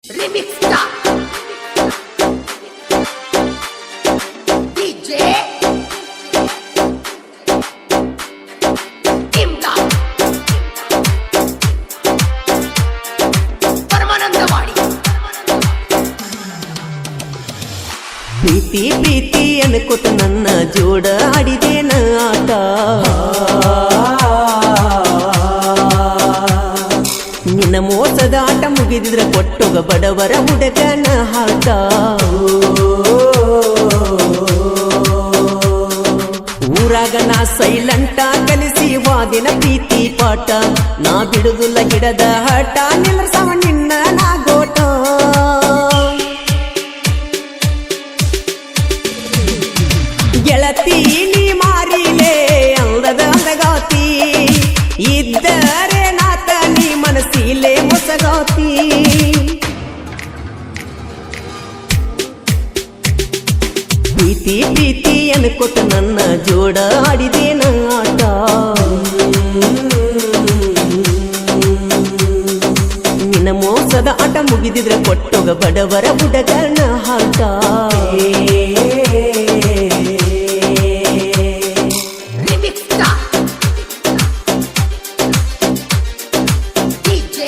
Remix Star DJ Imda Paramanandavadi ಪ್ರೀತಿ ಪ್ರೀತಿ ಅನ್ಕೋತ ನನ್ನ ಜೋಡ ಆಡಿದೇನ ಆಟ ನಿನ್ನ ಮೋಸದ ಆಟ ಮುಗಿದಿದ್ರ ಕೊಟ್ಟೋಗ ಬಡವರ ಹುಡುಗನ ಹಾಟ ಊರಾಗ ನಾ ಸೈಲೆಂಟ ಕಲಿಸಿ ವಾದಿನ ಪ್ರೀತಿ ಪಾಠ ನಾ ಬಿಡುದಿಲ್ಲ ಗಿಡದ ಹಠ ನಿಲ್ಲಸವ ನಿನ್ನ ನಾಗೋಟ ಗೆಳತಿ ನೀ ಮಾರಿಲೆ ಅಂದದ ಅಂದಗಾತಿ ಇದ್ದರೆ ನಾತ ನೀ ಮನಸ್ಸಿಲೆ ಮೊಸಗಾತಿ ಪ್ರೀತಿ ಪ್ರೀತಿ ಅನ್ಕೋತ ನನ್ನ ಜೋಡ ಆಡಿದೇನ ಆಟ ನಿನ್ನ ಮೋಸದ ಆಟ ಮುಗಿದಿದ್ರೆ ಕೊಟ್ಟೋಗ ಬಡವರ ಹುಡುಗನ ಹಾಟ Remix Star DJ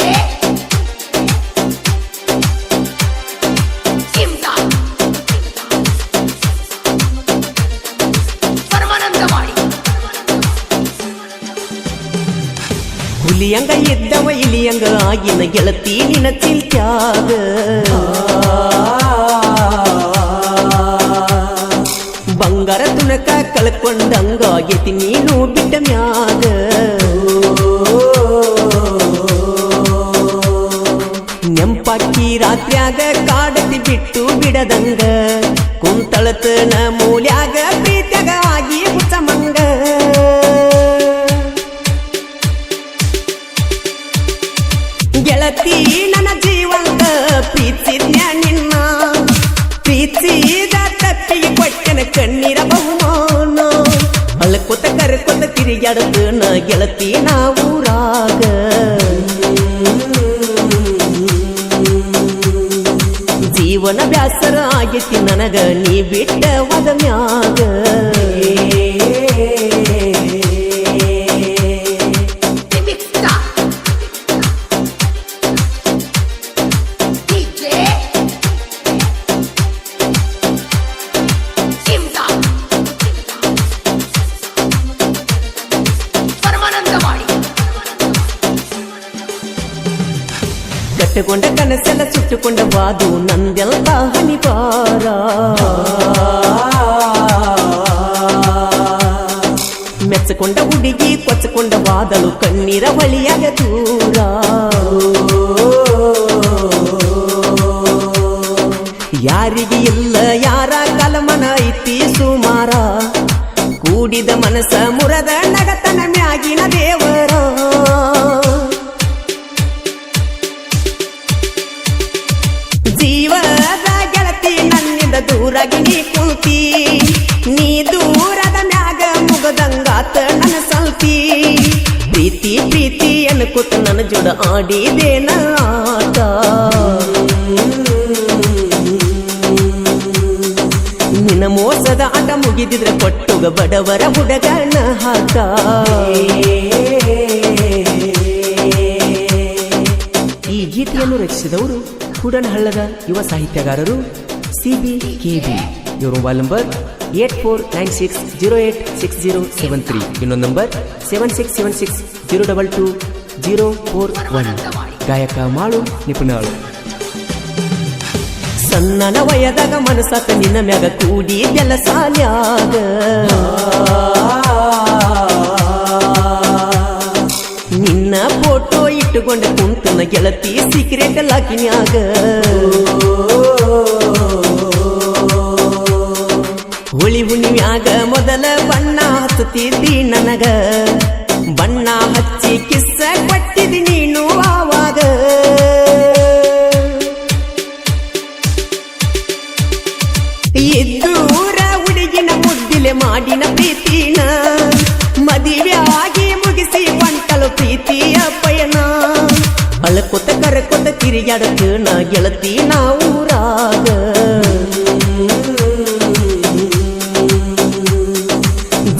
Imda Paramanandavadi ಹುಲಿಯಂಗ ಇದ್ದವ ಇಲಿಯಂಗ ಆಗಿನ ಗೆಳತಿ ನಿನ್ನ ಚಿಲ್ತ್ಯಾಗ ಬಂಗಾರ ತುಣಕ ಕಳ್ಕೊಂಡಂಗ ಆಗೈತಿ ನೀನು ಬಿಟ್ಟ ಮ್ಯಾಗ ನೆಂಪಾಕಿ ರಾತ್ರ್ಯಾಗ ಕಾಡತಿ ಬಿಟ್ಟು ಬಿಡದಂಗ ಕುಂತಳತನ ಮೂಲ್ಯಾಗ ಪ್ರೀತ್ಯಾಗ ಆಗಿ ಹುಚ್ಚಮಂಗ ಗೆಳತಿ ನನ್ನ ಜೀವಂತ ಪ್ರೀತಿದ್ನ್ಯ ನಿನ್ನ ಪ್ರೀತಿದ ತಪ್ಪಿಗೆ ಕೊಟ್ಟನ ಕಣ್ಣೀರ ಬಹುಮಾನ ಅಳ್ಕೊತ ಕರ್ಕೊತ ತಿರುಗಾಡತನ ಗೆಳತಿ ನಾವೂರಾಗ ಜೀವನ ಬ್ಯಾಸರ ಆಗೈತಿ ನನಗ ನೀ ಬಿಟ್ಟ ಒದ ಮ್ಯಾಗ Remix Star DJ Imda Paramanandavadi ಕಟ್ಟಕೊಂಡ ಕನಸೆಲ್ಲ ಸುಟ್ಟುಕೊಂಡ ವಾದು ನಂದೆಲ್ಲ ಹನಿಪಾರ ಮೆಚ್ಚಕೊಂಡ ಹುಡುಗಿ ಕೊಚ್ಚಕೊಂಡ ವಾದಳು ಕಣ್ಣೀರ ಬಳಿಯಾಗ ದೂರ ಯಾರಿಗೆ ಇಲ್ಲ ಯಾರ ಕಲಮನ ಐತಿ ಸುಮಾರ ಕೂಡಿದ ಮನಸ್ಸ ಮುರದ ನಗತನ ಮ್ಯಾಗಿನ ದೇವರ ಜೀವದ ಗೆಳತಿ ನನ್ನಿಂದ ದೂರಾಗಿ ನೀ ಕುಂತಿ ನೀ ದೂರದ ಮ್ಯಾಗ ಮುಗದಂಗಾತ ನನ್ನ ಸಲ್ತಿ ಪ್ರೀತಿ ಪ್ರೀತಿ ಅನ್ಕೋತ ನನ್ನ ಜೋಡ ಆಡಿದೇನ ಆಟ ನಿನ್ನ ಮೋಸದ ಆಟ ಮುಗಿದಿದ್ರೆ ಕೊಟ್ಟೋಗ ಬಡವರ ಹುಡುಗನ ಹಾಟ ಈ ಗೀತೆಯನ್ನು ರಚಿಸಿದವರು ಕೂಡನಹಳ್ಳದ ಯುವ ಸಾಹಿತ್ಯಗಾರರು CB KB. ಇವರ ಮೊಬೈಲ್ ನಂಬರ್ 8496086073. ಇನ್ನೊಂದು ನಂಬರ್ 7676022041. ಗಾಯಕ ಮಾಳು ನಿಪುಣಾಳು. ಸಣ್ಣನ ವಯದಾಗ ಮನಸ್ಸಾತ ನಿನ್ನ ಮ್ಯಾಗ ಕೂಡಿ ಬೆಲ್ಲ ಸಾಲ್ಯಾಗ ನಿನ್ನ ಫೋಟೋ ಇಟ್ಟುಕೊಂಡ ಕುಂತನ ಗೆಳತಿ ಸೀಕ್ರೆಟ್ ಲಾಕಿನ್ಯಾಗ ಹುಳಿ ಹುಣ್ಣಿಮ್ಯಾಗ ಮೊದಲ ಬಣ್ಣ ಹಚ್ಚುತ್ತಿದ್ದಿ ನನಗ ಬಣ್ಣ ಹಚ್ಚಿ ಕಿಸ್ಸ ಕೊಟ್ಟಿದ್ದಿ ನೀನು ಆವಾಗ ಇದ್ದೂರ ಹುಡುಗಿನ ಮುದ್ದಿಲೆ ಮಾಡಿನ ಪ್ರೀತಿನ ಮದುವೆ ಆಗಿ ಮುಗಿಸಿ ಹೊಂಟಲು ಪ್ರೀತಿಯ ಪಯಣ ಅಳಕೊತ ಕರಕೊತ ತಿರುಗಾಡಕ ನಾ ಗೆಳತಿ ನಾವೂರಾಗ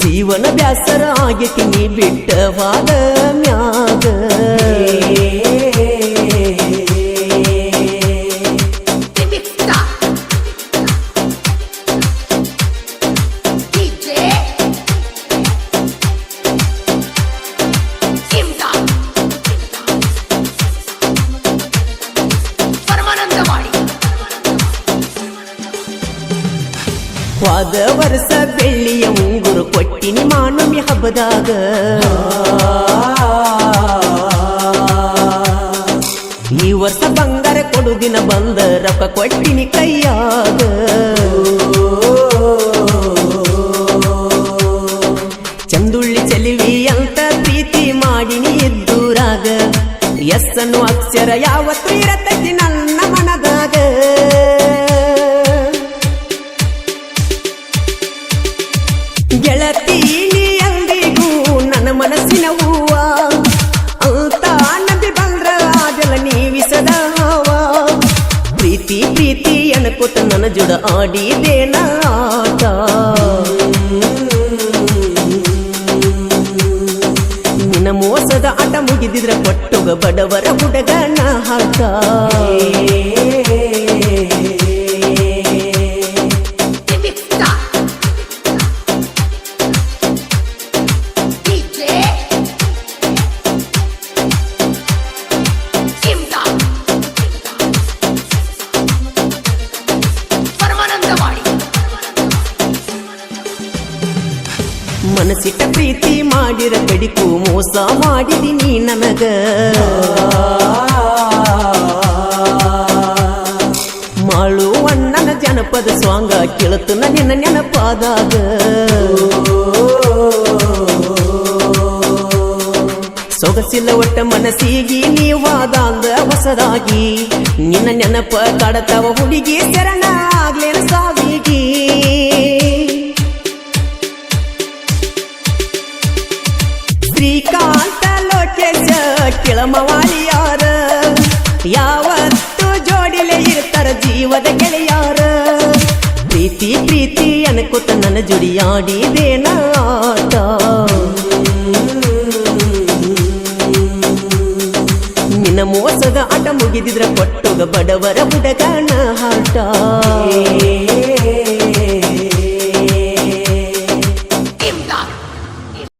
ಜೀವನ ಬ್ಯಾಸರ ಆಗೈತಿ ನೀ ಬಿಟ್ಟವಾದ ಮ್ಯಾಗ Remix Star. DJ Simda. Paramanandawadi. ಹೋದ ವರ್ಷ ಬೆಳ್ಳಿಯ ಉಂಗುರು ಕೊಟ್ಟಿನಿ ಮಾನವಿ ಹಬ್ಬದಾಗ ಈ ವರ್ಷ ಬಂಗಾರ ಕೊಡುದಿನ ಬಂದ ರೊಕ್ಕ ಕೊಟ್ಟಿನಿ ಕೈಯಾಗ ಚಂದುಳ್ಳಿ ಚೆಲಿವಿ ಅಂತ ಪ್ರೀತಿ ಮಾಡಿನಿ ಇದ್ದೂರಾಗ ಎಸ್ಸನ್ನು ಅಕ್ಷರ ಯಾವತ್ತು ಇರತೈತಿ ನನ್ನ ಮನದಾಗ ಗೆಳತಿ ನೀ ಎಂದಿಗೂ ನನ್ನ ಮನಸ್ಸಿನ ಹೂವ ಅಂತ ನಂಬಿ ಬಂದ್ರ ಅದೆಲ್ಲ ನೀವಿಸದ ಹಾವ ಪ್ರೀತಿ ಪ್ರೀತಿ ಅನ್ಕೋತ ನನ್ನ ಜೋಡ ಆಡಿದೇನ ಆಟ ನಿನ್ನ ಮೋಸದ ಆಟ ಮುಗಿದಿದ್ರ ಕೊಟ್ಟೋಗ ಬಡವರ ಹುಡುಗನ ಹಾಟ Remix Star. DJ Simda. Paramanandawadi. ಮನಸ್ಸಿಟ್ಟ ಪ್ರೀತಿ ಮಾಡಿರ ಕಡಿಕು ಮೋಸ ಮಾಡಿದಿನಿ ನನಗ ಮಾಳು ಅಣ್ಣನ ಜನಪದ ಸ್ವಾಂಗ ಕೇಳುತ್ತ ನಿನ್ನ ನೆನಪಾದಾಗ ಸೊಗಸಿಲ್ಲ ಒಟ್ಟ ಮನಸ್ಸಿಗೆ ನೀವಾದಂಗ ಹೊಸದಾಗಿ ನಿನ್ನ ನೆನಪ ಕಾಡತಾವ ಹುಡುಗಿ ಶರಣ ಆಗ್ಲೇನ ಸಾವಿಗಿ ಶ್ರೀಕಾಂತ ಲೋಕೇಶ ಕೆಳಮವಾಳಿಯಾರ ಯಾವತ್ತು ಜೋಡಿಲೆ ಇರ್ತಾರ ಜೀವದ ಗೆಳೆಯಾರ ಪ್ರೀತಿ ಪ್ರೀತಿ ಅನ್ಕೋತ ನನ್ನ ಜೋಡಿಯಾಡಿದೇನ ಆಟ ನಿನ್ನ ಮೋಸದ ಆಟ ಮುಗಿದಿದ್ರ ಕೊಟ್ಟೋಗ ಬಡವರ ಹುಡುಗನ ಹಾಟ